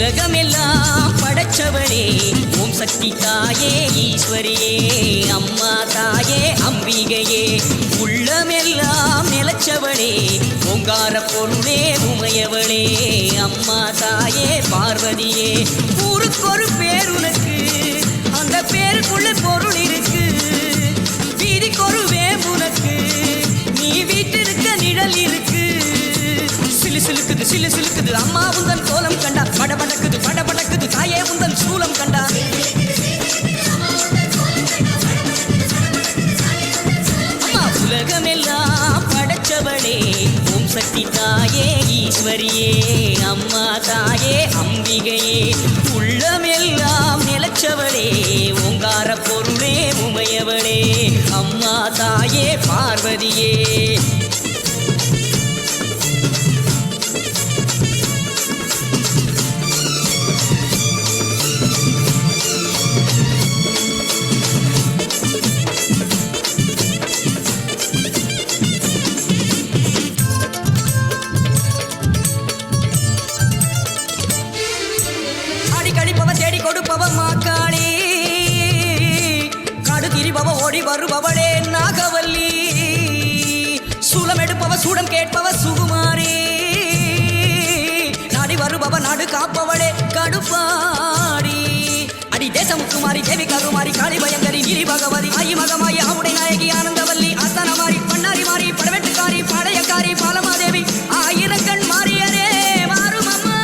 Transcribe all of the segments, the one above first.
உலகமெல்லாம் படைச்சவளே ஓம் சக்தி தாயே ஈஸ்வரியே அம்மா தாயே அம்பிகையே உள்ளமெல்லாம் நிலச்சவளே ஓங்கார பொருளே உமையவளே அம்மா தாயே பார்வதியே ஊருக்கொரு பேர் உனக்கு அந்த பேருக்குள்ள பொருள் இருக்கு வீதிக்கொரு வேம்புனக்கு நீ வீட்டிருக்க நிழல் இருக்கு சிலு சிலுக்குது சிலு சிலுக்குது அம்மா உந்தன் கோலம் கண்டா படபடக்குது படபடக்குது தாயே உந்தன் சூலம் கண்டா அம்மா உலகமெல்லாம் படைச்சவளே ஓம் சக்தி தாயே ஈஸ்வரியே அம்மா தாயே அம்பிகையே உள்ளமெல்லாம் நிலச்சவளே ஓங்கார பொருளே உமையவளே அம்மா தாயே பார்வதியே தேடி கொடுப்பவ மாக்காளி காடு திரிபவ ஓடி வருபவளே நாகவல்லி சூலம் எடுப்பவ சூடம் கேட்பவ சுகுமாரி நாடி வருபவ நாடு காப்பவளே கடுப்பாடி அடி தேசமுத்துமாரி தேவி கருமாரி காளி பயங்கரி நீலி பகவதி ஆயி மகமாயி ஆவுடை நாயகி ஆனந்தவல்லி ஆஸ்தானமாரி பண்ணாரி மாறி படவெட்டுக்காரி பாளையக்காரி பாலமாதேவி ஆயிரக்கண் மாறியரே மாறும் அம்மா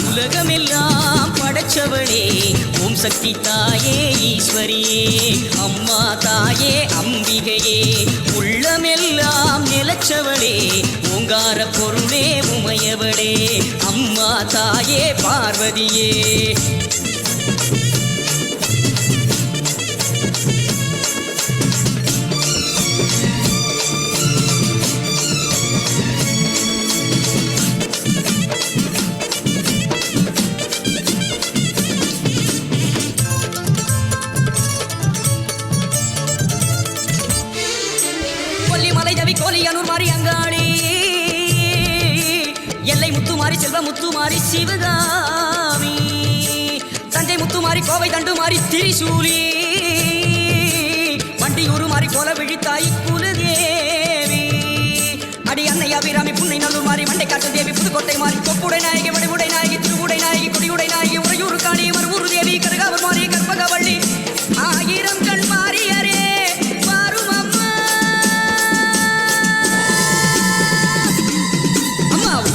உலகமெல்லாம் படைச்சவளே ஓம் சக்தி தாயே ஈஸ்வரியே அம்மா தாயே அம்பிகையே உள்ளமெல்லாம் நிலச்சவளே ஓங்கார பொருளே உமையவளே அம்மா தாயே பார்வதியே கோலியனூர் மாறி அங்காளி எல்லை முத்துமாரி செல்வ முத்துமாரி சிவகாமி தஞ்சை முத்துமாரி கோவை தண்டு மாறி திரிசூலி வண்டியூரு மாறி கோல விழித்தாய் குலதேவி அடி அன்னை அபிராமி புன்னை நல்லூர் மாறி மண்டை காட்டு தேவி புதுக்கோட்டை மாறி கொப்புடை நாயகி வடிவுடை நாயகி திருவுடை நாயகி கொடியுடை நாயகி உறையூர் காணி மறுவூர் தேவி கருகாவூர் மாறி கற்பகவள்ளி ஆயிரம் கண் மாறியரே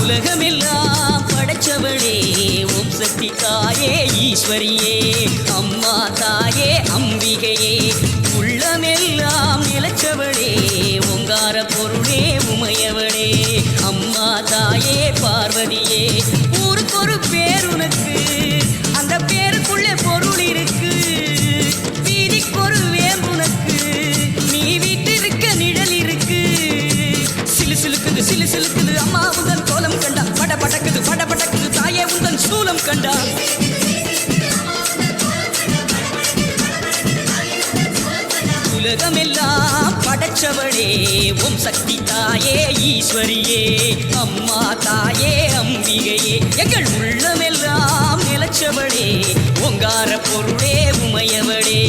உலகமெல்லாம் படைச்சவளே ஓம் சக்தி தாயே ஈஸ்வரியே அம்மா தாயே அம்பிகையே உள்ளமெல்லாம் நிலச்சவளே ஓங்கார பொருளே உமையவளே அம்மா தாயே பார்வதியே ஊருக்கொரு பேர் உனக்கு அந்த பேருக்குள்ளே பொருள் இருக்கு வீதிக்கொரு வேம்புனக்கு நீ வீட்டிருக்க நிழல் இருக்கு சிலு சிலுக்குது சிலு சிலுக்குது அம்மா உந்தன் கோலம் கண்டா படபடக்குது படபடக்குது தாயே உந்தன் சூலம் கண்டா உலகமெல்லாம் படைச்சவளே ஓம் சக்தி தாயே ஈஸ்வரியே அம்மா தாயே அம்பிகையே எங்கள் உள்ளமெல்லாம் நிலச்சவளே ஓங்கார பொருளே உமையவளே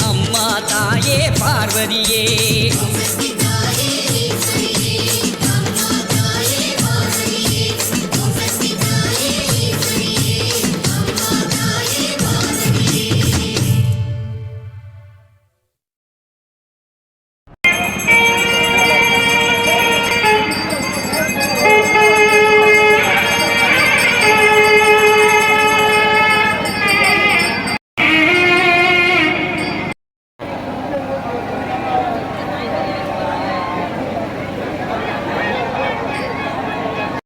அம்மா தாயே பார்வதியே